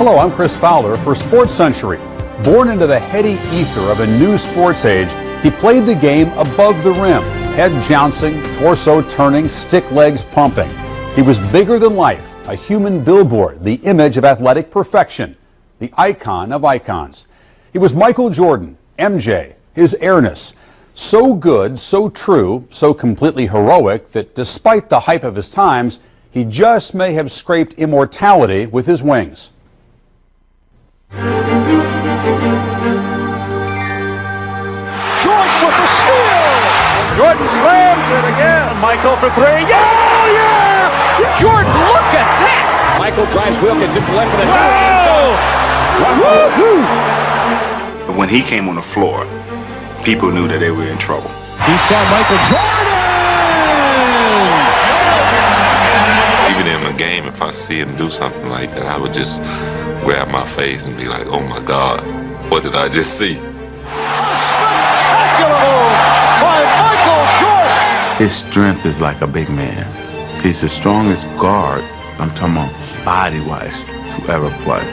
Hello, I'm Chris Fowler for Sports Century. Born into the heady ether of a new sports age, he played the game above the rim, head jouncing, torso turning, stick legs pumping. He was bigger than life, a human billboard, the image of athletic perfection, the icon of icons. He was Michael Jordan, MJ, his airness. So good, so true, so completely heroic that despite the hype of his times, he just may have scraped immortality with his wings. Jordan with the steal! Jordan slams it again. Michael for three. Yeah! Jordan, look at that! Michael drives Wilkins into left for the two. When he came on the floor, people knew that they were in trouble. He saw Michael Jordan! Even in a game, if I see him do something like that, I would just grab my face and be like, oh my God, what did I just see? A spectacular move by Michael Jordan! His strength is like a big man. He's the strongest guard, I'm talking about body-wise, to ever play.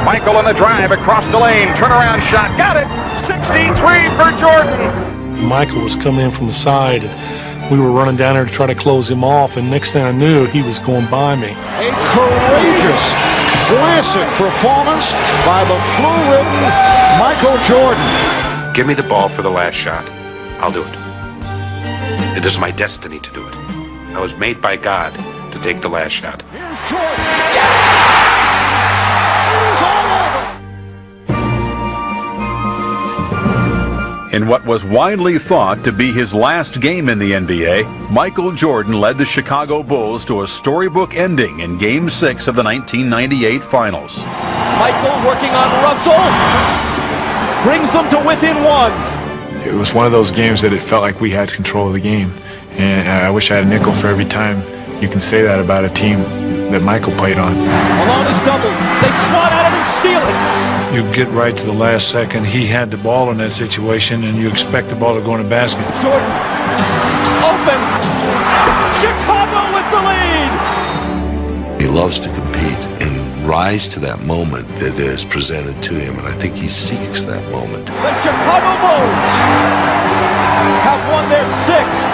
Michael on the drive across the lane, turnaround shot, got it! 63 for Jordan! Michael was coming in from the side, and we were running down there to try to close him off, and next thing I knew, he was going by me. A courageous, classic performance by the flu-ridden Michael Jordan. Give me the ball for the last shot. I'll do it. It is my destiny to do it. I was made by God to take the last shot. Here's Jordan. Yes! It is all over. In what was widely thought to be his last game in the NBA, Michael Jordan led the Chicago Bulls to a storybook ending in Game 6 of the 1998 Finals. Michael working on Russell, brings them to within one. It was one of those games that it felt like we had control of the game. And I wish I had a nickel for every time you can say that about a team that Michael played on. Malone is doubled. They swat at it and steal it. You get right to the last second. He had the ball in that situation, and you expect the ball to go in the basket. Jordan, open. Chicago with the lead. He loves to compete and rise to that moment that is presented to him, and I think he seeks that moment. The Chicago Bulls have won their 6th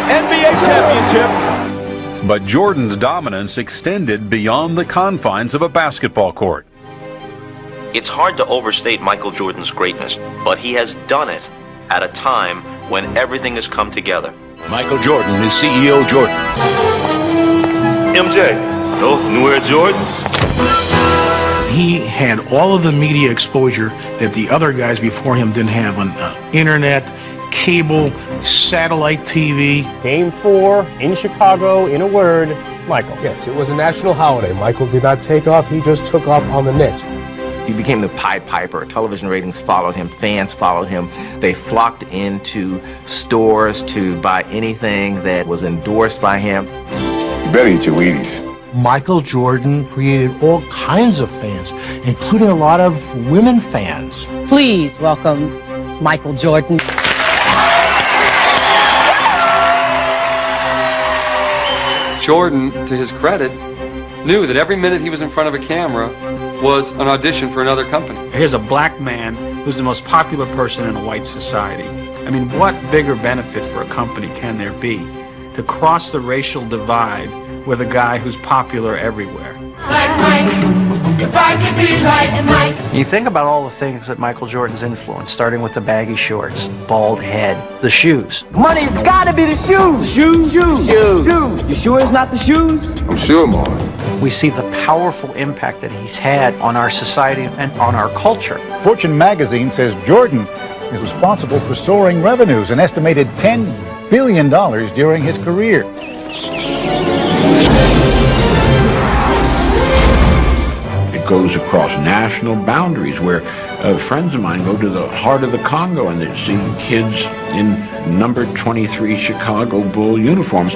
NBA championship. But Jordan's dominance extended beyond the confines of a basketball court. It's hard to overstate Michael Jordan's greatness, but he has done it at a time when everything has come together. Michael Jordan is CEO Jordan. MJ, those new Air Jordans. He had all of the media exposure that the other guys before him didn't have on internet, cable, satellite TV. Game 4 in Chicago, in a word, Michael. Yes, it was a national holiday. Michael did not take off, he just took off on the niche. He became the Pied Piper. Television ratings followed him, fans followed him. They flocked into stores to buy anything that was endorsed by him. You better eat your Wheaties. Michael Jordan created all kinds of fans, including a lot of women fans. Please welcome Michael Jordan. Jordan, to his credit, knew that every minute he was in front of a camera was an audition for another company. Here's a black man who's the most popular person in a white society. I mean, what bigger benefit for a company can there be to cross the racial divide with a guy who's popular everywhere? Like Mike, if I could be like Mike. You think about all the things that Michael Jordan's influenced, starting with the baggy shorts, bald head, the shoes. Money's gotta be the shoes. Shoes. You sure it's not the shoes? I'm sure, Mark. We see the powerful impact that he's had on our society and on our culture. Fortune magazine says Jordan is responsible for soaring revenues, an estimated $10 billion during his career. It goes across national boundaries where friends of mine go to the heart of the Congo and they see kids in number 23 Chicago Bull uniforms.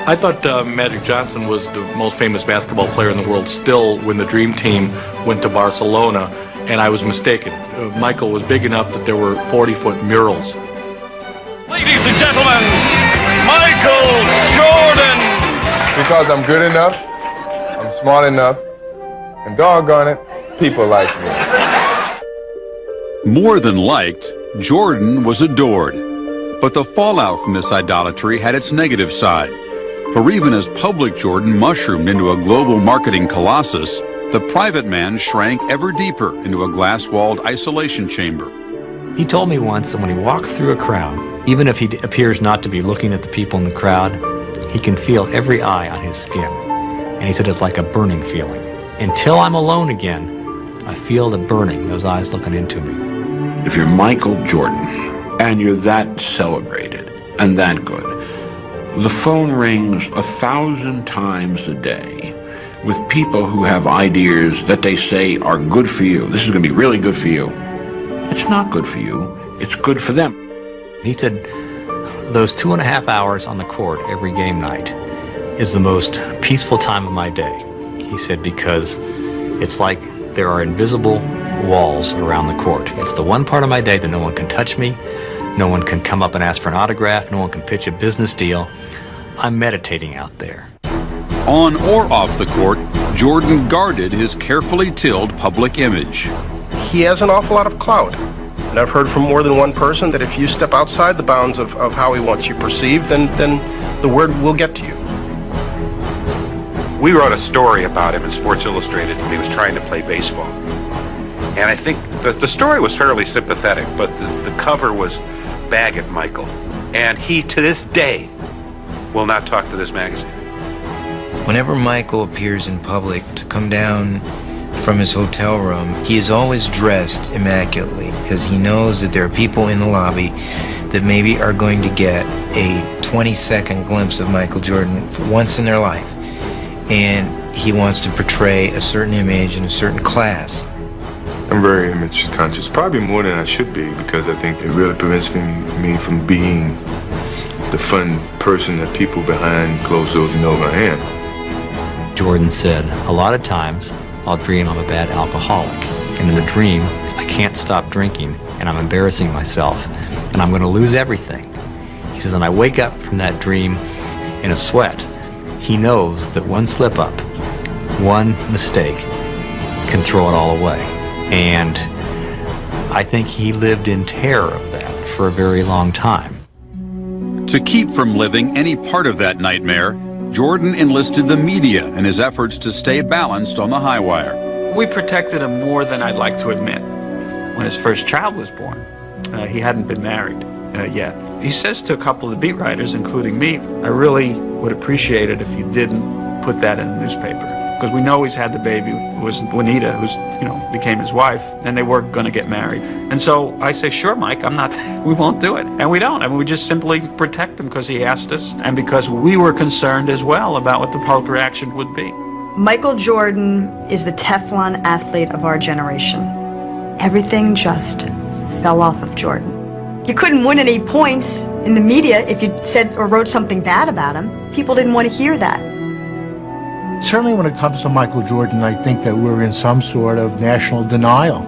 I thought Magic Johnson was the most famous basketball player in the world still when the Dream Team went to Barcelona, and I was mistaken. Michael was big enough that there were 40-foot murals. Ladies and gentlemen, Michael Jordan! Because I'm good enough, I'm smart enough, and doggone it, people like me. More than liked, Jordan was adored. But the fallout from this idolatry had its negative side. For even as public Jordan mushroomed into a global marketing colossus, the private man shrank ever deeper into a glass-walled isolation chamber. He told me once that when he walks through a crowd, even if he appears not to be looking at the people in the crowd, he can feel every eye on his skin. And he said it's like a burning feeling. Until I'm alone again, I feel the burning, those eyes looking into me. If you're Michael Jordan and you're that celebrated and that good, the phone rings 1,000 times a day with people who have ideas that they say are good for you. This is going to be really good for you. It's not good for you. It's good for them. He said those 2.5 hours on the court every game night is the most peaceful time of my day. He said because it's like there are invisible walls around the court. It's the one part of my day that no one can touch me, no one can come up and ask for an autograph, no one can pitch a business deal. I'm meditating out there. On or off the court, Jordan guarded his carefully tilled public image. He has an awful lot of clout. And I've heard from more than one person that if you step outside the bounds of how he wants you perceived, then the word will get to you. We wrote a story about him in Sports Illustrated when he was trying to play baseball. And I think the story was fairly sympathetic, but the cover was bag at Michael. And he, to this day, will not talk to this magazine. Whenever Michael appears in public to come down from his hotel room, he is always dressed immaculately because he knows that there are people in the lobby that maybe are going to get a 20-second glimpse of Michael Jordan for once in their life. And he wants to portray a certain image in a certain class. I'm very image conscious, probably more than I should be, because I think it really prevents me from being the fun person that people behind closed doors know who I am. Jordan said, a lot of times I'll dream I'm a bad alcoholic, and in the dream I can't stop drinking and I'm embarrassing myself and I'm going to lose everything. He says, and I wake up from that dream in a sweat. He knows that one slip up, one mistake can throw it all away. And I think he lived in terror of that for a very long time. To keep from living any part of that nightmare, Jordan enlisted the media in his efforts to stay balanced on the high wire. We protected him more than I'd like to admit. When his first child was born, he hadn't been married yet. He says to a couple of the beat writers, including me, I really would appreciate it if you didn't put that in the newspaper. Because we know he's had the baby, who was Juanita, who's, became his wife, and they were going to get married. And so I say, sure, Mike, we won't do it. And we don't. I mean, we just simply protect him because he asked us and because we were concerned as well about what the public reaction would be. Michael Jordan is the Teflon athlete of our generation. Everything just fell off of Jordan. You couldn't win any points in the media if you said or wrote something bad about him. People didn't want to hear that. Certainly when it comes to Michael Jordan, I think that we're in some sort of national denial.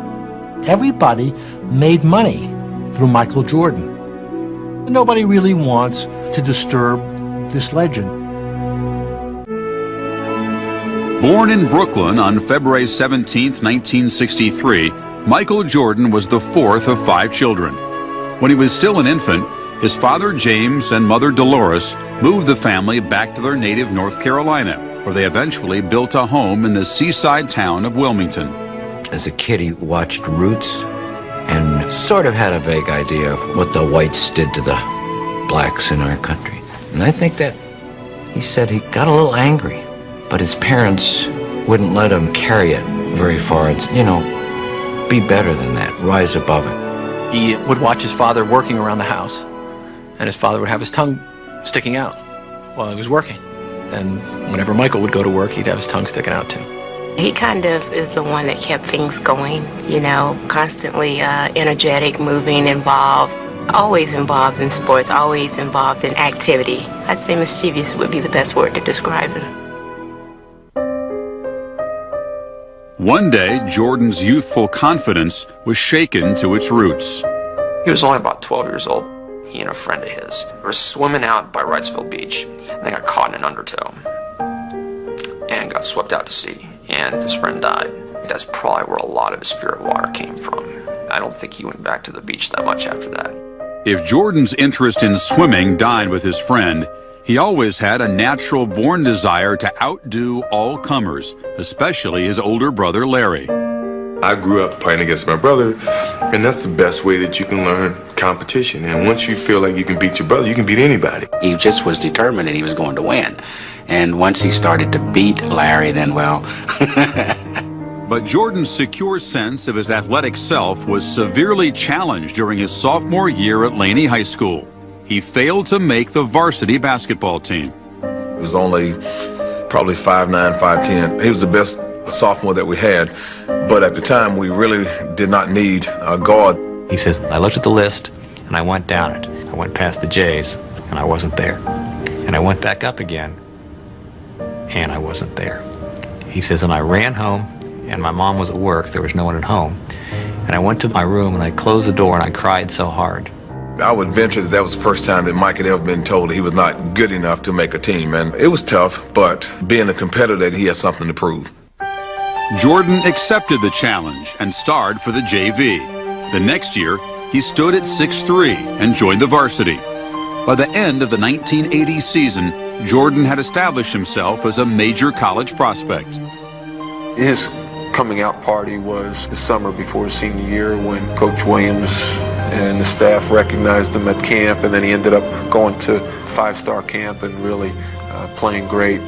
Everybody made money through Michael Jordan. Nobody really wants to disturb this legend. Born in Brooklyn on February 17, 1963, Michael Jordan was the fourth of 5 children. When he was still an infant, his father James and mother Dolores moved the family back to their native North Carolina, where they eventually built a home in the seaside town of Wilmington. As a kid, he watched Roots and sort of had a vague idea of what the whites did to the blacks in our country. And I think that he said he got a little angry, but his parents wouldn't let him carry it very far. It's, be better than that, rise above it. He would watch his father working around the house, and his father would have his tongue sticking out while he was working. And whenever Michael would go to work, he'd have his tongue sticking out too. He kind of is the one that kept things going, constantly energetic, moving, involved, always involved in sports, always involved in activity. I'd say mischievous would be the best word to describe him. One day, Jordan's youthful confidence was shaken to its roots. He was only about 12 years old. He and a friend of his were swimming out by Wrightsville Beach, and they got caught in an undertow and got swept out to sea, and his friend died. That's probably where a lot of his fear of water came from. I don't think he went back to the beach that much after that. If Jordan's interest in swimming died with his friend, he always had a natural-born desire to outdo all comers, especially his older brother Larry. I grew up playing against my brother, and that's the best way that you can learn competition. And once you feel like you can beat your brother, you can beat anybody. He just was determined that he was going to win. And once he started to beat Larry, then, well... But Jordan's secure sense of his athletic self was severely challenged during his sophomore year at Laney High School. He failed to make the varsity basketball team. He was only probably 5'9", 5'10". He was the best sophomore that we had, but at the time we really did not need a guard. He says, I looked at the list and I went down it. I went past the J's and I wasn't there. And I went back up again and I wasn't there. He says, and I ran home and my mom was at work. There was no one at home. And I went to my room and I closed the door and I cried so hard. I would venture that was the first time that Mike had ever been told he was not good enough to make a team. And it was tough, but being a competitor, he had something to prove. Jordan accepted the challenge and starred for the JV. The next year, he stood at 6'3" and joined the varsity. By the end of the 1980 season, Jordan had established himself as a major college prospect. His coming out party was the summer before his senior year when Coach Williams and the staff recognized him at camp, and then he ended up going to five-star camp and really playing great.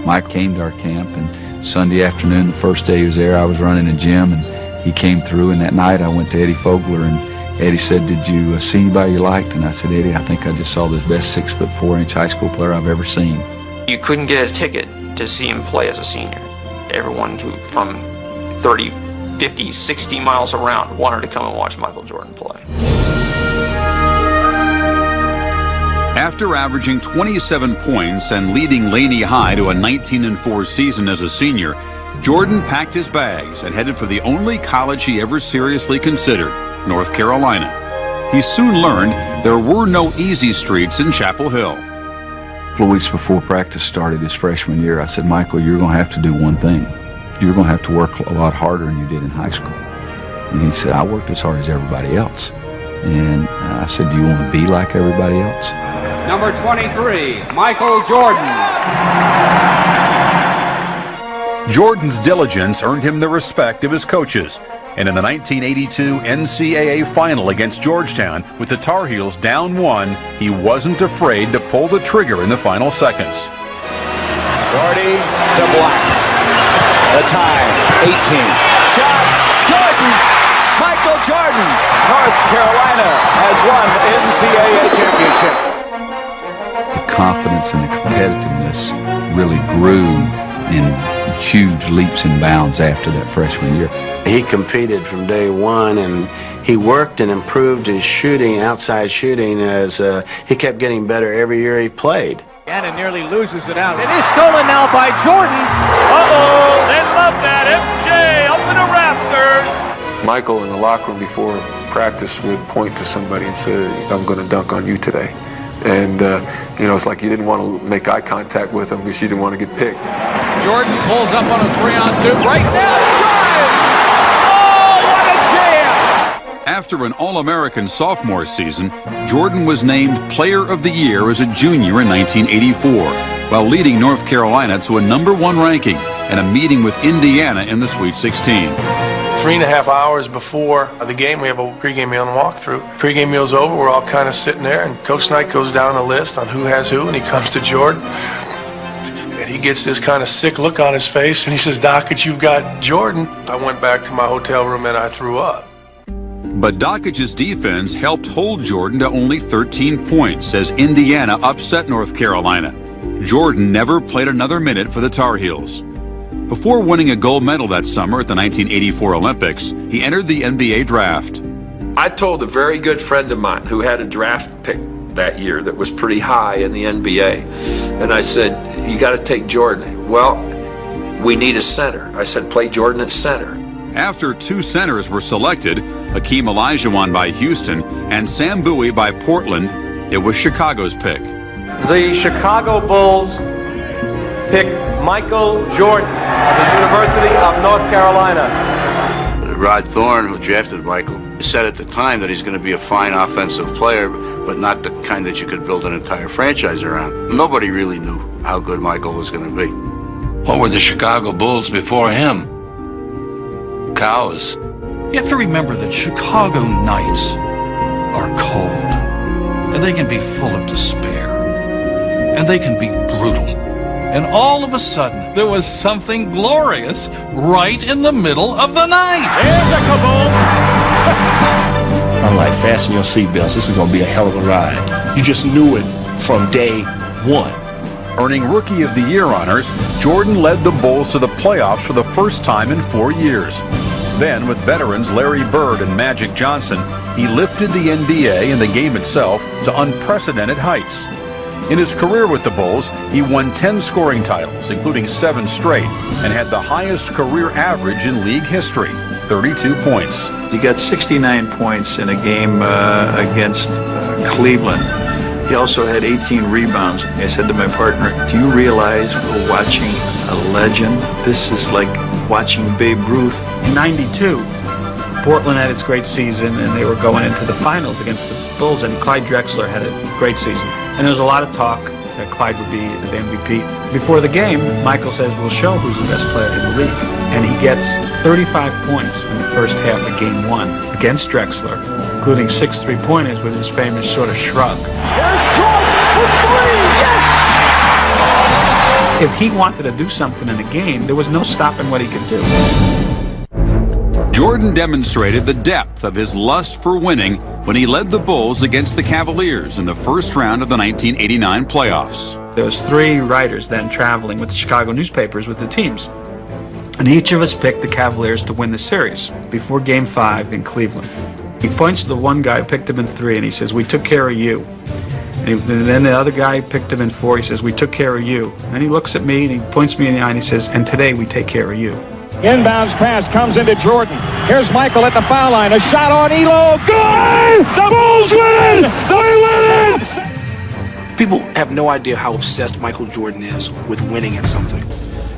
Mike came to our camp, and Sunday afternoon, the first day he was there, I was running a gym, and he came through, and that night I went to Eddie Fogler, and Eddie said, did you see anybody you liked? And I said, Eddie, I think I just saw the best 6'4" high school player I've ever seen. You couldn't get a ticket to see him play as a senior. Everyone who from 30, 50, 60 miles around wanted to come and watch Michael Jordan play. After averaging 27 points and leading Laney High to a 19-4 season as a senior, Jordan packed his bags and headed for the only college he ever seriously considered, North Carolina. He soon learned there were no easy streets in Chapel Hill. A couple of weeks before practice started his freshman year, I said, Michael, you're going to have to do one thing. You're going to have to work a lot harder than you did in high school. And he said, I worked as hard as everybody else. And I said, do you want to be like everybody else? Number 23, Michael Jordan. Jordan's diligence earned him the respect of his coaches. And in the 1982 NCAA final against Georgetown, with the Tar Heels down 1, he wasn't afraid to pull the trigger in the final seconds. Gordy to Black. The time, 18. Shot, Jordan! Michael Jordan! North Carolina has won the NCAA championship. The confidence and the competitiveness really grew in huge leaps and bounds after that freshman year. He competed from day one, and he worked and improved his shooting, outside shooting, as he kept getting better every year he played. Gannon nearly loses it out. It is stolen now by Jordan. Uh-oh, they love that. MJ up in the rafters. Michael in the locker room before practice would point to somebody and say, I'm going to dunk on you today. And, it's like you didn't want to make eye contact with him because you didn't want to get picked. Jordan pulls up on a 3-on-2 right now. Drive! Oh, what a jam! After an All-American sophomore season, Jordan was named Player of the Year as a junior in 1984, while leading North Carolina to a #1 ranking and a meeting with Indiana in the Sweet 16. 3.5 hours before the game, we have a pregame meal and walkthrough. Pregame meal's over, we're all kind of sitting there, and Coach Knight goes down a list on who has who, and he comes to Jordan. And he gets this kind of sick look on his face, and he says, Dockage, you've got Jordan. I went back to my hotel room and I threw up. But Dockage's defense helped hold Jordan to only 13 points as Indiana upset North Carolina. Jordan never played another minute for the Tar Heels. Before winning a gold medal that summer at the 1984 Olympics, he entered the NBA draft. I told a very good friend of mine who had a draft pick that year that was pretty high in the NBA, and I said, you got to take Jordan. Well, we need a center. I said, play Jordan at center. After 2 centers were selected, Hakeem Olajuwon by Houston and Sam Bowie by Portland, it was Chicago's pick. The Chicago Bulls picked Michael Jordan of the University of North Carolina. Rod Thorne, who drafted Michael, said at the time that he's going to be a fine offensive player, but not the kind that you could build an entire franchise around. Nobody really knew how good Michael was going to be. What were the Chicago Bulls before him? Cows. You have to remember that Chicago nights are cold, and they can be full of despair, and they can be brutal. And all of a sudden, there was something glorious right in the middle of the night. Here's a kaboom! I'm like, fasten your seatbelts. This is going to be a hell of a ride. You just knew it from day one. Earning Rookie of the Year honors, Jordan led the Bulls to the playoffs for the first time in 4 years. Then, with veterans Larry Bird and Magic Johnson, he lifted the NBA and the game itself to unprecedented heights. In his career with the Bulls, he won 10 scoring titles, including 7 straight, and had the highest career average in league history, 32 points. He got 69 points in a game against Cleveland. He also had 18 rebounds. I said to my partner, do you realize we're watching a legend? This is like watching Babe Ruth. In '92, Portland had its great season, and they were going into the finals against the Bulls, and Clyde Drexler had a great season. And there was a lot of talk that Clyde would be the MVP. Before the game, Michael says, we'll show who's the best player in the league. And he gets 35 points in the first half of Game 1 against Drexler, including 6 3-pointers with his famous sort of shrug. Here's Jordan for 3! Yes! If he wanted to do something in the game, there was no stopping what he could do. Jordan demonstrated the depth of his lust for winning when he led the Bulls against the Cavaliers in the first round of the 1989 playoffs. There was 3 writers then traveling with the Chicago newspapers with the teams. And each of us picked the Cavaliers to win the series before Game 5 in Cleveland. He points to the one guy who picked him in 3, and he says, we took care of you. And then the other guy picked him in 4, he says, we took care of you. And then he looks at me and he points me in the eye and he says, and today we take care of you. Inbounds pass comes into Jordan. Here's Michael at the foul line. A shot on Elo. Good! The Bulls win! They win! People have no idea how obsessed Michael Jordan is with winning at something.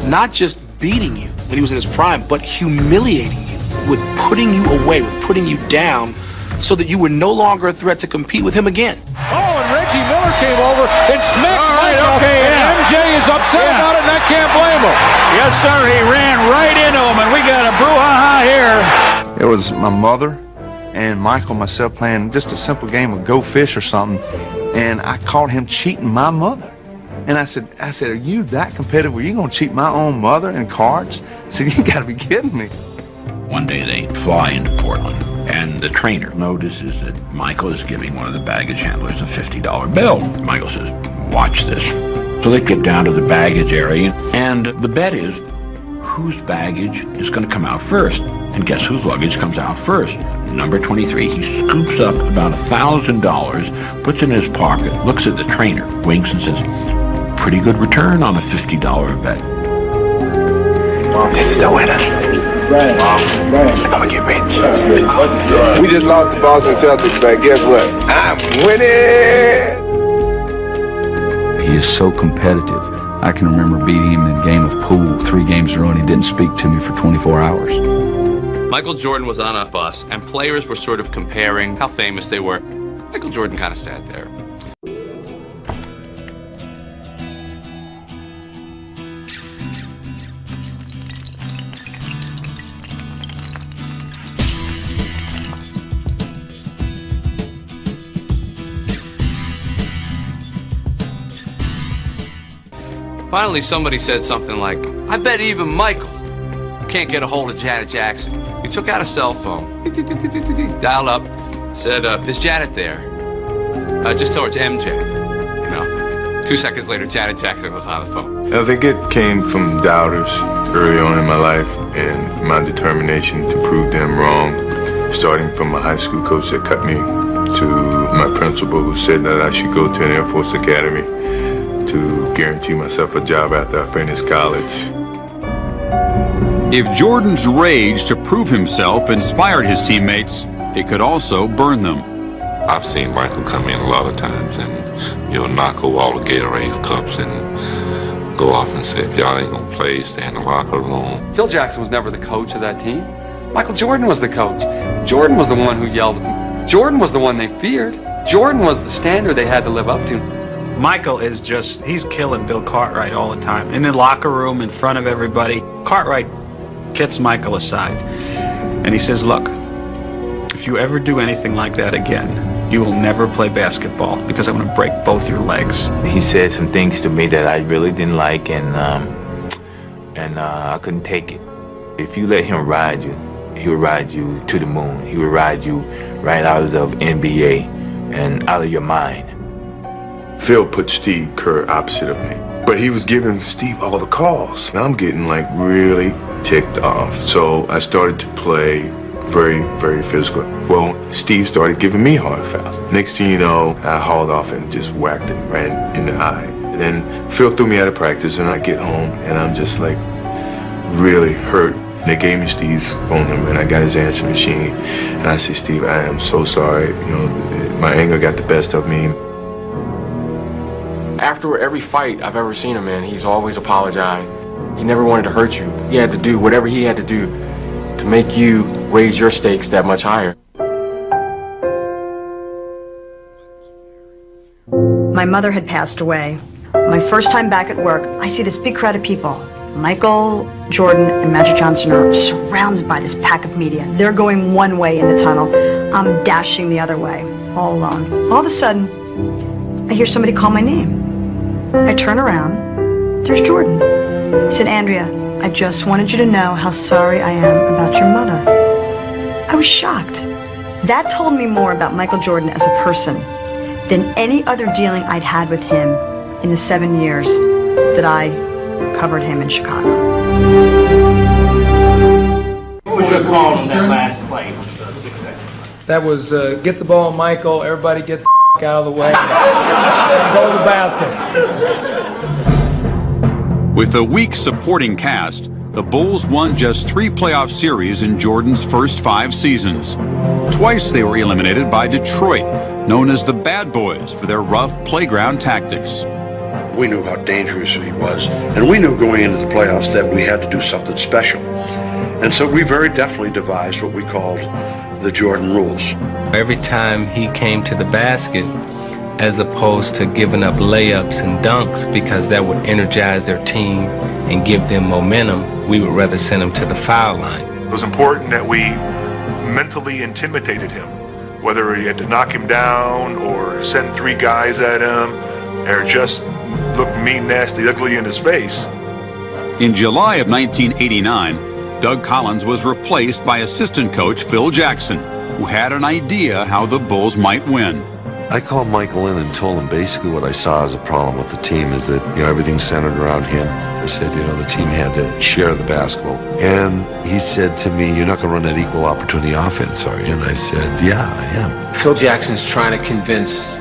Not just beating you when he was in his prime, but humiliating you, with putting you away, with putting you down, so that you were no longer a threat to compete with him again. Oh, and Reggie Miller came over and smacked Michael. Okay, and MJ is upset about it, and I can't blame him. Yes, sir. He ran right into him, and we got a brouhaha here. It was my mother and Michael and myself playing just a simple game of Go Fish or something, and I caught him cheating my mother. And I said, are you that competitive? Were you going to cheat my own mother in cards? I said, you got to be kidding me. One day they fly into Portland, and the trainer notices that Michael is giving one of the baggage handlers a $50 bill. Michael says, watch this. So they get down to the baggage area, and the bet is whose baggage is going to come out first. And guess whose luggage comes out first? Number 23. He scoops up about $1,000, puts it in his pocket, looks at the trainer, winks, and says, pretty good return on a $50 bet. This is the winner. I'm gonna get rich. We just lost the Boston Celtics, but guess what? I'm winning! He is so competitive. I can remember beating him in a game of pool 3 games in a row, and he didn't speak to me for 24 hours. Michael Jordan was on a bus, and players were sort of comparing how famous they were. Michael Jordan kind of sat there. Finally, somebody said something like, I bet even Michael can't get a hold of Janet Jackson. He took out a cell phone, dialed up, said, is Janet there? Just tell her it's MJ. You know, 2 seconds later, Janet Jackson was on the phone. I think it came from doubters early on in my life and my determination to prove them wrong, starting from my high school coach that cut me to my principal who said that I should go to an Air Force Academy to guarantee myself a job after I finished college. If Jordan's rage to prove himself inspired his teammates, it could also burn them. I've seen Michael come in a lot of times and, knock over all the Gatorade cups and go off and say, if y'all ain't gonna play, stay in the locker room. Phil Jackson was never the coach of that team. Michael Jordan was the coach. Jordan was the one who yelled at them. Jordan was the one they feared. Jordan was the standard they had to live up to. Michael is just, he's killing Bill Cartwright all the time. In the locker room, in front of everybody. Cartwright gets Michael aside. And he says, look, if you ever do anything like that again, you will never play basketball because I'm going to break both your legs. He said some things to me that I really didn't like, and I couldn't take it. If you let him ride you, he would ride you to the moon. He would ride you right out of the NBA and out of your mind. Phil put Steve Kerr opposite of me, but he was giving Steve all the calls. And I'm getting like really ticked off. So I started to play very, very physical. Well, Steve started giving me hard fouls. Next thing you know, I hauled off and just whacked him right in the eye. And then Phil threw me out of practice, and I get home, and I'm just like really hurt. They gave me Steve's phone number, and I got his answer machine. And I said, Steve, I am so sorry. You know, my anger got the best of me. After every fight I've ever seen him in, he's always apologized. He never wanted to hurt you. He had to do whatever he had to do to make you raise your stakes that much higher. My mother had passed away. My first time back at work, I see this big crowd of people. Michael Jordan and Magic Johnson are surrounded by this pack of media. They're going one way in the tunnel. I'm dashing the other way, all alone. All of a sudden, I hear somebody call my name. I turn around. There's Jordan. He said, Andrea, I just wanted you to know how sorry I am about your mother. I was shocked. That told me more about Michael Jordan as a person than any other dealing I'd had with him in the 7 years that I covered him in Chicago. What was your call on that last play? That was get the ball, Michael. Everybody get the out of the way. Go to the basket. With a weak supporting cast, the Bulls won just 3 playoff series in Jordan's first 5 seasons. Twice they were eliminated by Detroit, known as the Bad Boys for their rough playground tactics. We knew how dangerous he was, and we knew going into the playoffs that we had to do something special. And so we very definitely devised what we called the Jordan rules. Every time he came to the basket, as opposed to giving up layups and dunks because that would energize their team and give them momentum, we would rather send him to the foul line. It was important that we mentally intimidated him, whether he had to knock him down or send 3 guys at him or just look mean, nasty, ugly in his face. In July of 1989, Doug Collins was replaced by assistant coach Phil Jackson, who had an idea how the Bulls might win. I called Michael in and told him basically what I saw as a problem with the team is that, everything's centered around him. I said, the team had to share the basketball. And he said to me, you're not going to run that equal opportunity offense, are you? And I said, yeah, I am. Phil Jackson's trying to convince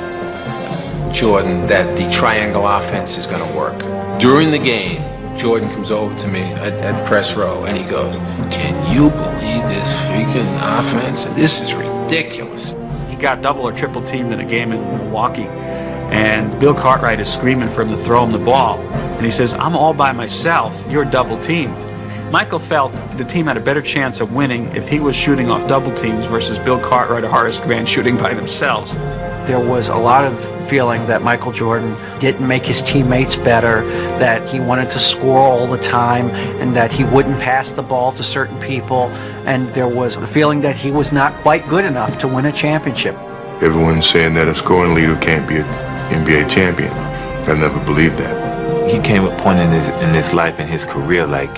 Jordan that the triangle offense is going to work. During the game, Jordan comes over to me at press row and he goes, can you believe this freaking offense? This is ridiculous. He got double or triple teamed in a game in Milwaukee, and Bill Cartwright is screaming for him to throw him the ball. And he says, I'm all by myself, you're double teamed. Michael felt the team had a better chance of winning if he was shooting off double teams versus Bill Cartwright or Horace Grant shooting by themselves. There was a lot of feeling that Michael Jordan didn't make his teammates better, that he wanted to score all the time, and that he wouldn't pass the ball to certain people, and there was a feeling that he was not quite good enough to win a championship. Everyone's saying that a scoring leader can't be an NBA champion. I never believed that. He came to a point in his life, in his career, like,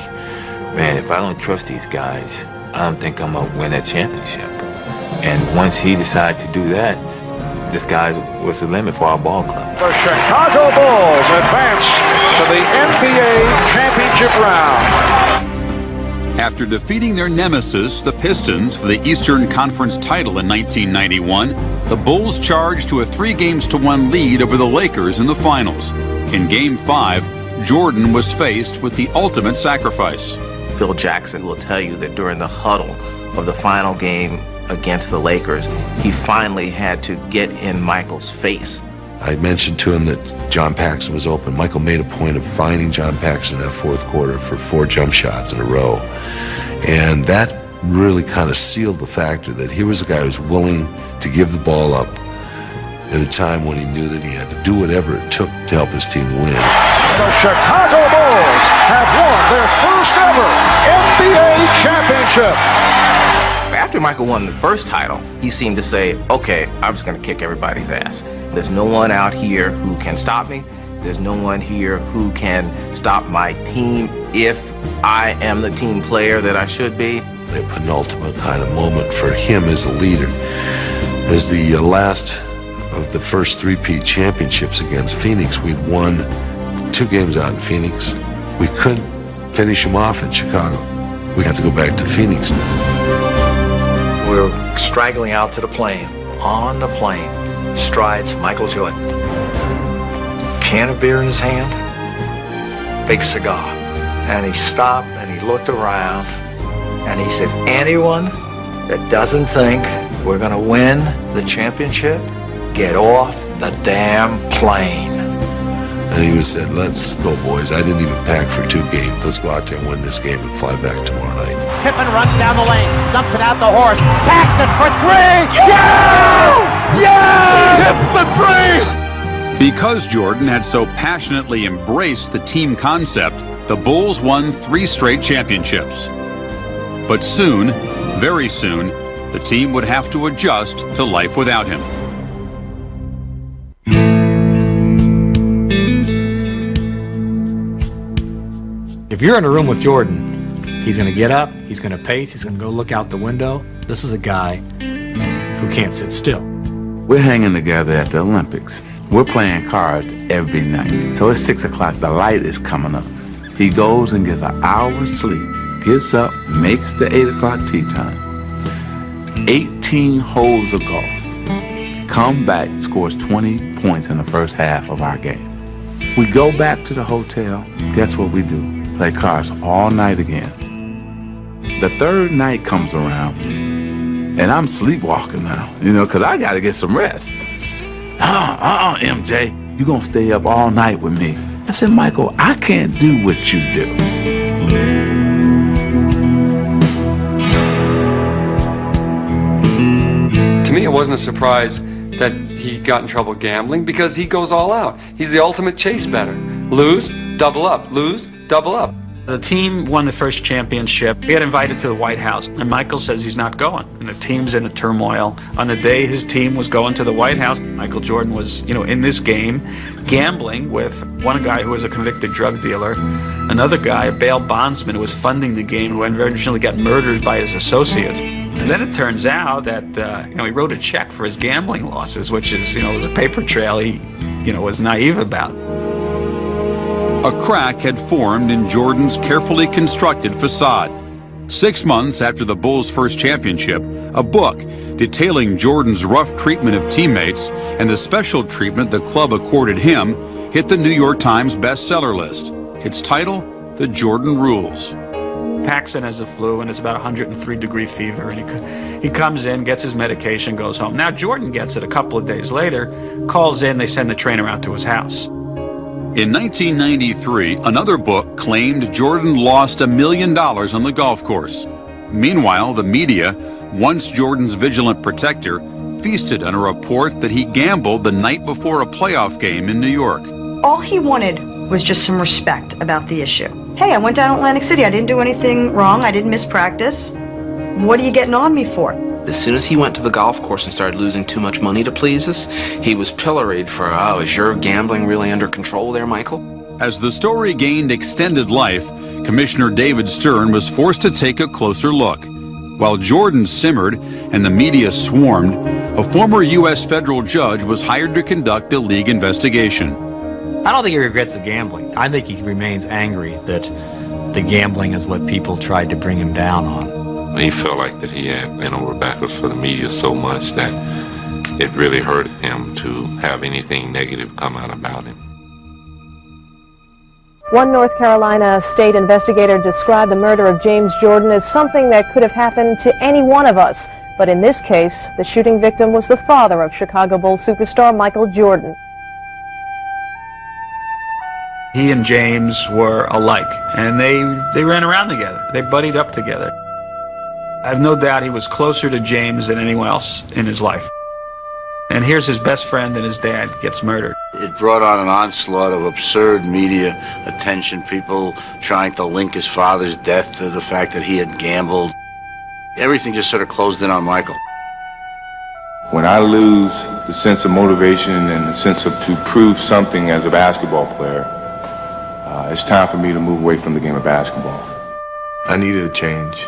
man, if I don't trust these guys, I don't think I'm going to win that championship. And once he decided to do that, the sky was the limit for our ball club. The Chicago Bulls advance to the NBA championship round. After defeating their nemesis, the Pistons, for the Eastern Conference title in 1991, the Bulls charged to a 3-1 lead over the Lakers in the finals. In Game 5, Jordan was faced with the ultimate sacrifice. Phil Jackson will tell you that during the huddle of the final game against the Lakers, he finally had to get in Michael's face. I mentioned to him that John Paxson was open. Michael made a point of finding John Paxson in that fourth quarter for 4 jump shots in a row. And that really kind of sealed the factor that he was a guy who was willing to give the ball up at a time when he knew that he had to do whatever it took to help his team win. The Chicago Bulls have won their first ever NBA championship. After Michael won the first title, he seemed to say, okay, I'm just going to kick everybody's ass. There's no one out here who can stop me. There's no one here who can stop my team if I am the team player that I should be. A penultimate kind of moment for him as a leader. As the last of the first three-peat championships against Phoenix, we'd won 2 games out in Phoenix. We couldn't finish them off in Chicago. We had to go back to Phoenix. We're straggling out to the plane. On the plane strides Michael Jordan. Can of beer in his hand, big cigar. And he stopped and he looked around and he said, anyone that doesn't think we're gonna win the championship, get off the damn plane. And he said, let's go, boys. I didn't even pack for 2 games. Let's go out there and win this game and fly back tomorrow night. Pippen runs down the lane, dumps it out the horse, Paxson for 3. Yeah! Yeah! Hits the 3! Because Jordan had so passionately embraced the team concept, the Bulls won 3 straight championships. But soon, very soon, the team would have to adjust to life without him. If you're in a room with Jordan, he's going to get up, he's going to pace, he's going to go look out the window. This is a guy who can't sit still. We're hanging together at the Olympics. We're playing cards every night. So it's 6 o'clock, the light is coming up. He goes and gets an hour's sleep, gets up, makes the 8 o'clock tea time. 18 holes of golf. Come back, scores 20 points in the first half of our game. We go back to the hotel, guess what we do? Play cards all night again. The 3rd night comes around, and I'm sleepwalking now, because I got to get some rest. MJ, you gonna stay up all night with me. I said, Michael, I can't do what you do. To me, it wasn't a surprise that he got in trouble gambling because he goes all out. He's the ultimate chase better. Lose, double up. Lose, double up. The team won the first championship. He got invited to the White House, and Michael says he's not going. And the team's in a turmoil. On the day his team was going to the White House, Michael Jordan was, in this game, gambling with one guy who was a convicted drug dealer, another guy, a bail bondsman who was funding the game, who eventually got murdered by his associates. And then it turns out that, he wrote a check for his gambling losses, which is, was a paper trail he, was naive about. A crack had formed in Jordan's carefully constructed facade. 6 months after the Bulls' first championship, a book detailing Jordan's rough treatment of teammates and the special treatment the club accorded him hit the New York Times bestseller list. Its title, The Jordan Rules. Paxson has the flu and it's about 103-degree fever, and he comes in, gets his medication, goes home. Now Jordan gets it a couple of days later, calls in, they send the trainer out to his house. In 1993, another book claimed Jordan lost $1 million on the golf course. Meanwhile, the media, once Jordan's vigilant protector, feasted on a report that he gambled the night before a playoff game in New York. All he wanted was just some respect about the issue. Hey, I went down to Atlantic City. I didn't do anything wrong. I didn't miss practice. What are you getting on me for? As soon as he went to the golf course and started losing too much money to please us, he was pilloried for, is your gambling really under control there, Michael? As the story gained extended life, Commissioner David Stern was forced to take a closer look. While Jordan simmered and the media swarmed, a former U.S. federal judge was hired to conduct a league investigation. I don't think he regrets the gambling. I think he remains angry that the gambling is what people tried to bring him down on. He felt like that he had been over backwards for the media so much that it really hurt him to have anything negative come out about him. One North Carolina state investigator described the murder of James Jordan as something that could have happened to any one of us. But in this case, the shooting victim was the father of Chicago Bulls superstar Michael Jordan. He and James were alike, and they ran around together. They buddied up together. I have no doubt he was closer to James than anyone else in his life. And here's his best friend and his dad gets murdered. It brought on an onslaught of absurd media attention, people trying to link his father's death to the fact that he had gambled. Everything just sort of closed in on Michael. When I lose the sense of motivation and the sense of to prove something as a basketball player, it's time for me to move away from the game of basketball. I needed a change.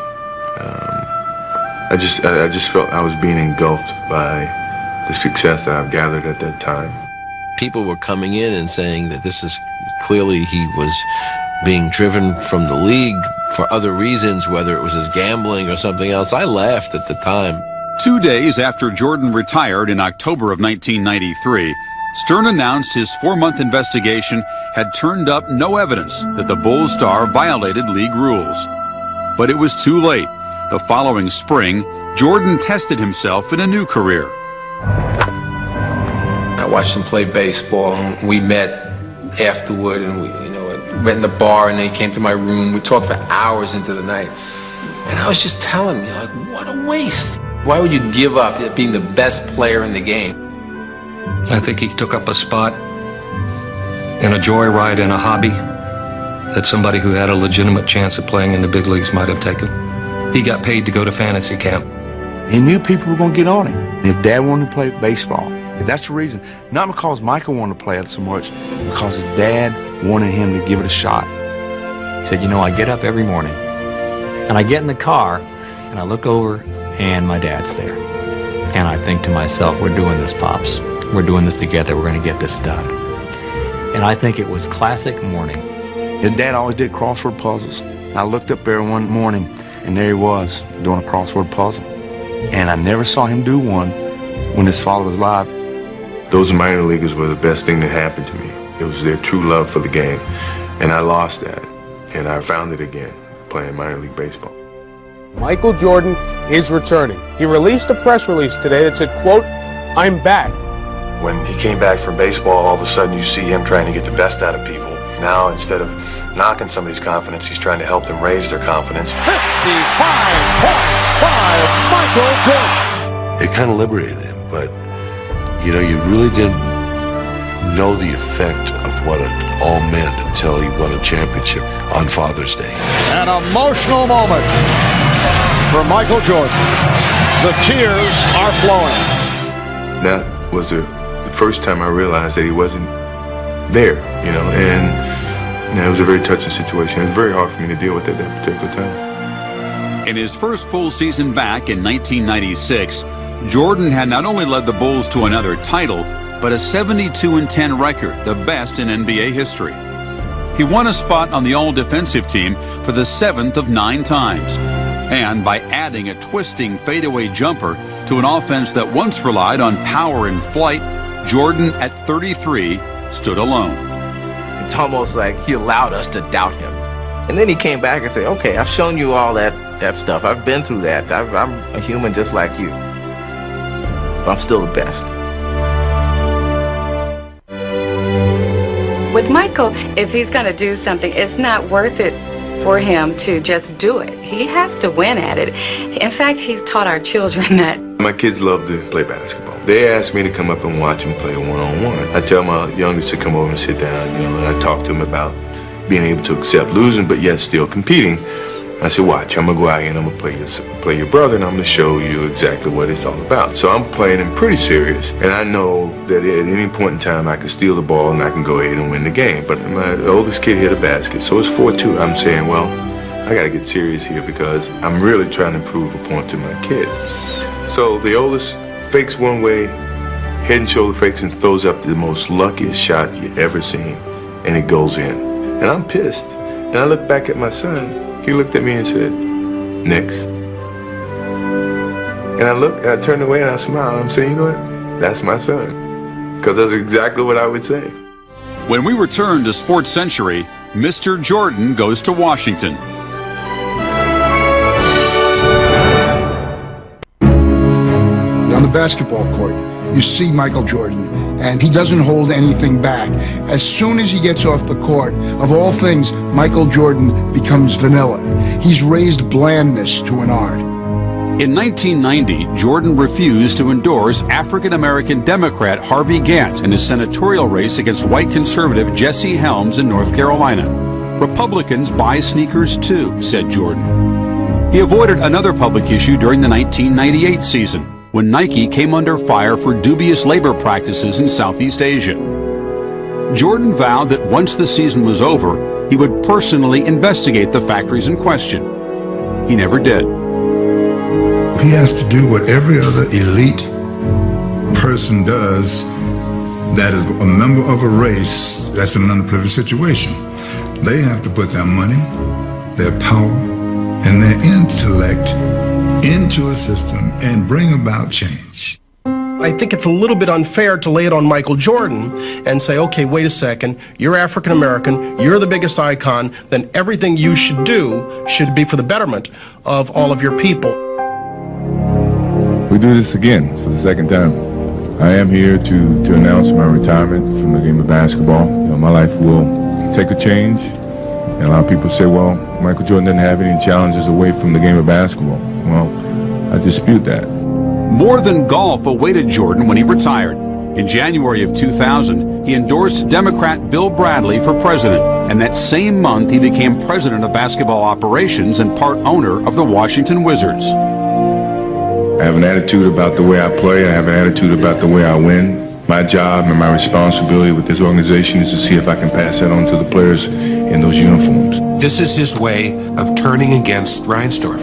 I just felt I was being engulfed by the success that I've gathered at that time. People were coming in and saying that this is clearly he was being driven from the league for other reasons, whether it was his gambling or something else. I laughed at the time. 2 days after Jordan retired in October of 1993, Stern announced his 4-month investigation had turned up no evidence that the Bulls star violated league rules. But it was too late. The following spring, Jordan tested himself in a new career. I watched him play baseball, and we met afterward, and we met in the bar, and then he came to my room. We talked for hours into the night. And I was just telling him, like, what a waste. Why would you give up being the best player in the game? I think he took up a spot in a joyride in a hobby that somebody who had a legitimate chance of playing in the big leagues might have taken. He got paid to go to fantasy camp. He knew people were going to get on him. His dad wanted to play baseball. That's the reason. Not because Michael wanted to play it so much, because his dad wanted him to give it a shot. He said, I get up every morning, and I get in the car, and I look over, and my dad's there. And I think to myself, we're doing this, Pops. We're doing this together. We're going to get this done. And I think it was classic morning. His dad always did crossword puzzles. I looked up there one morning, and there he was doing a crossword puzzle. And I never saw him do one when his father was alive. Those minor leaguers were the best thing that happened to me. It was their true love for the game. And I lost that. And I found it again, playing minor league baseball. Michael Jordan is returning. He released a press release today that said, quote, "I'm back." When he came back from baseball, all of a sudden you see him trying to get the best out of people. Now, instead of knocking somebody's confidence, he's trying to help them raise their confidence. 55 points by Michael Jordan. It kind of liberated him, but you really didn't know the effect of what it all meant until he won a championship on Father's Day. An emotional moment for Michael Jordan. The tears are flowing. That was the first time I realized that he wasn't there, and it was a very touching situation. It was very hard for me to deal with at that particular time. In his first full season back in 1996, Jordan had not only led the Bulls to another title, but a 72-10 record, the best in NBA history. He won a spot on the all-defensive team for the 7th of 9 times. And by adding a twisting fadeaway jumper to an offense that once relied on power and flight, Jordan at 33 stood alone. It's almost like he allowed us to doubt him. And then he came back and said, okay, I've shown you all that stuff. I've been through that. I'm a human just like you. But I'm still the best. With Michael, if he's going to do something, it's not worth it for him to just do it. He has to win at it. In fact, he's taught our children that. My kids love to play basketball. They ask me to come up and watch them play one-on-one. I tell my youngest to come over and sit down, and I talk to him about being able to accept losing, but yet still competing. I said, watch, I'm going to go out here and I'm going to play your brother, and I'm going to show you exactly what it's all about. So I'm playing him pretty serious, and I know that at any point in time I can steal the ball and I can go ahead and win the game. But my oldest kid hit a basket, so it's 4-2. I'm saying, well, I got to get serious here because I'm really trying to prove a point to my kid. So the oldest fakes one way, head and shoulder fakes, and throws up the most luckiest shot you ever seen, and it goes in. And I'm pissed. And I look back at my son. He looked at me and said, next. And I looked, and I turned away, and I smiled. I'm saying, you know what? That's my son. Because that's exactly what I would say. When we return to Sports Century, Mr. Jordan goes to Washington. On the basketball court, you see Michael Jordan. and he doesn't hold anything back. As soon as he gets off the court, of all things, Michael Jordan becomes vanilla. He's raised blandness to an art. In 1990, Jordan refused to endorse African-American Democrat Harvey Gantt in his senatorial race against white conservative Jesse Helms in North Carolina. Republicans buy sneakers too, said Jordan. He avoided another public issue during the 1998 season, when Nike came under fire for dubious labor practices in Southeast Asia. Jordan vowed that once the season was over, he would personally investigate the factories in question. He never did. He has to do what every other elite person does that is a member of a race that's in an underprivileged situation. They have to put their money, their power, and their intellect into a system and bring about change. I think it's a little bit unfair to lay it on Michael Jordan and say, okay, wait a second, you're African American, you're the biggest icon, then everything you should do should be for the betterment of all of your people. We do this again for the second time. I am here to announce my retirement from the game of basketball. You know, my life will take a change, and a lot of people say, well, Michael Jordan didn't have any challenges away from the game of basketball. Well, I dispute that. More than golf awaited Jordan when he retired. In January of 2000, he endorsed Democrat Bill Bradley for president, and that same month he became president of basketball operations and part owner of the Washington Wizards. I have an attitude about the way I play. I have an attitude about the way I win. My job and my responsibility with this organization is to see if I can pass that on to the players in those uniforms. This is his way of turning against Reinsdorf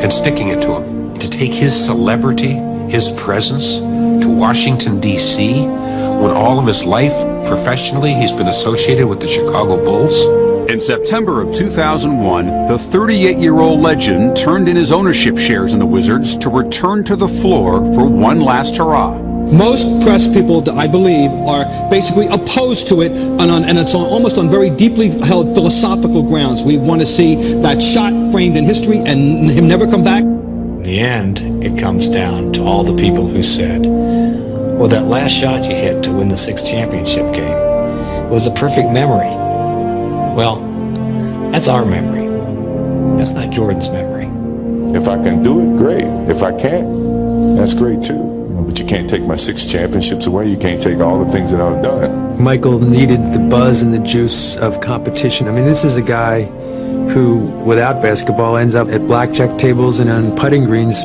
and sticking it to him. To take his celebrity, his presence to Washington, D.C., when all of his life, professionally, he's been associated with the Chicago Bulls. In September of 2001, the 38-year-old legend turned in his ownership shares in the Wizards to return to the floor for one last hurrah. Most press people, I believe, are basically opposed to it, and it's almost on very deeply held philosophical grounds. We want to see that shot framed in history and him never come back. In the end, it comes down to all the people who said, well, that last shot you hit to win the 6th championship game was a perfect memory. Well, that's our memory. That's not Jordan's memory. If I can do it, great. If I can't, that's great too. But you can't take my 6 championships away. You can't take all the things that I've done. Michael needed the buzz and the juice of competition. I mean, this is a guy who, without basketball, ends up at blackjack tables and on putting greens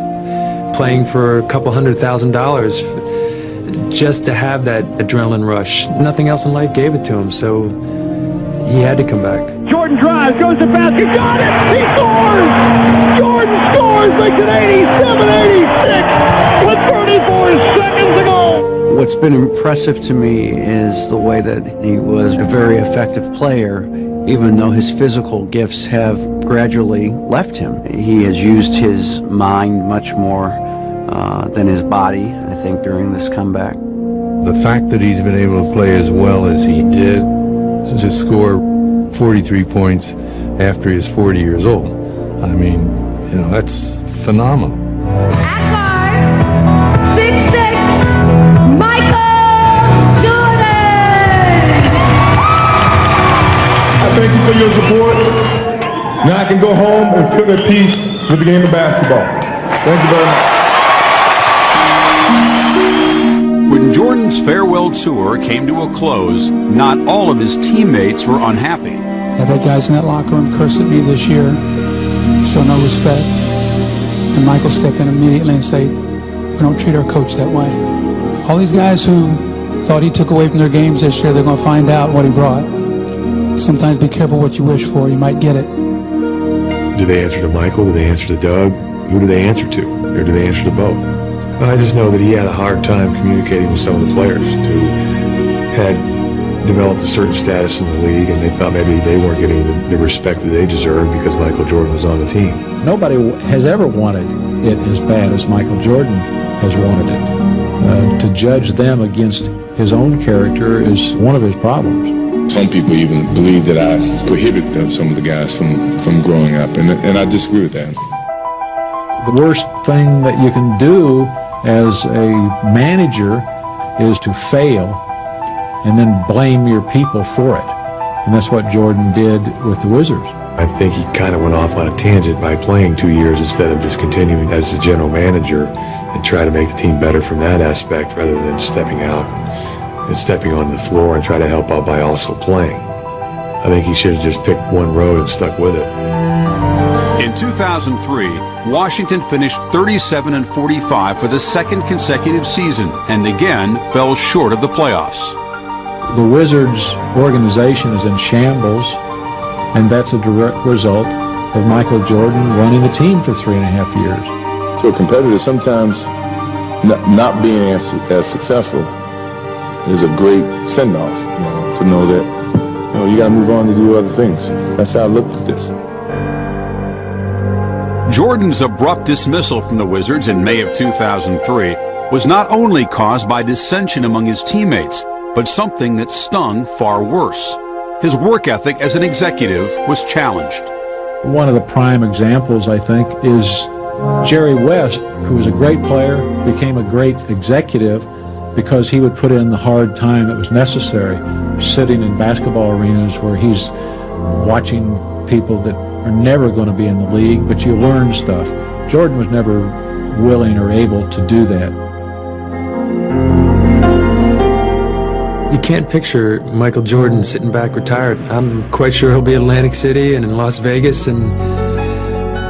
playing for a couple $100,000 just to have that adrenaline rush. Nothing else in life gave it to him, so he had to come back. Jordan drives, goes to basket, got it! He scores! Jordan scores, makes it 87-86 with 34 seconds to go! What's been impressive to me is the way that he was a very effective player, even though his physical gifts have gradually left him. He has used his mind much more than his body, I think, during this comeback. The fact that he's been able to play as well as he did, to score 43 points after he's 40 years old. I mean, you know, that's phenomenal. At 6'6", Michael Jordan! I thank you for your support. Now I can go home and feel at peace with the game of basketball. Thank you very much. When Jordan's farewell tour came to a close, not all of his teammates were unhappy. I've had guys in that locker room curse at me this year, show no respect, and Michael stepped in immediately and say, we don't treat our coach that way. All these guys who thought he took away from their games this year, they're going to find out what he brought. Sometimes be careful what you wish for, you might get it. Do they answer to Michael? Do they answer to Doug? Who do they answer to? Or do they answer to both? I just know that he had a hard time communicating with some of the players who had developed a certain status in the league, and they thought maybe they weren't getting the respect that they deserved because Michael Jordan was on the team. Nobody has ever wanted it as bad as Michael Jordan has wanted it. To judge them against his own character is one of his problems. Some people even believe that I prohibit some of the guys from growing up, and I disagree with that. The worst thing that you can do as a manager is to fail and then blame your people for it. And that's what Jordan did with the Wizards. I think he kind of went off on a tangent by playing 2 years instead of just continuing as the general manager and try to make the team better from that aspect rather than stepping out and stepping onto the floor and try to help out by also playing. I think he should have just picked one road and stuck with it. In 2003, Washington finished 37-45 for the second consecutive season and again fell short of the playoffs. The Wizards organization is in shambles, and that's a direct result of Michael Jordan running the team for 3.5 years. To a competitor, sometimes not being as successful is a great send-off, to know that you got to move on to do other things. That's how I looked at this. Jordan's abrupt dismissal from the Wizards in May of 2003 was not only caused by dissension among his teammates, but something that stung far worse. His work ethic as an executive was challenged. One of the prime examples, I think, is Jerry West, who was a great player, became a great executive because he would put in the hard time that was necessary, sitting in basketball arenas where he's watching people that are never going to be in the league, but you learn stuff. Jordan was never willing or able to do that. You can't picture Michael Jordan sitting back retired. I'm quite sure he'll be in Atlantic City and in Las Vegas and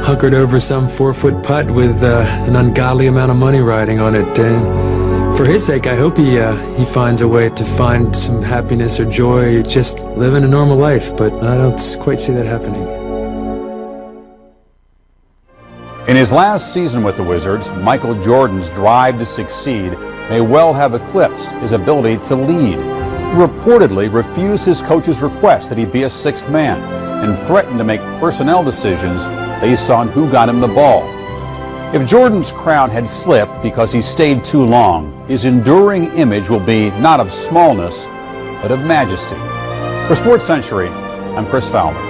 hunkered over some 4-foot putt with an ungodly amount of money riding on it. And for his sake, I hope he finds a way to find some happiness or joy just living a normal life, but I don't quite see that happening. In his last season with the Wizards, Michael Jordan's drive to succeed may well have eclipsed his ability to lead. He reportedly refused his coach's request that he be a sixth man and threatened to make personnel decisions based on who got him the ball. If Jordan's crown had slipped because he stayed too long, his enduring image will be not of smallness, but of majesty. For Sports Century, I'm Chris Fowler.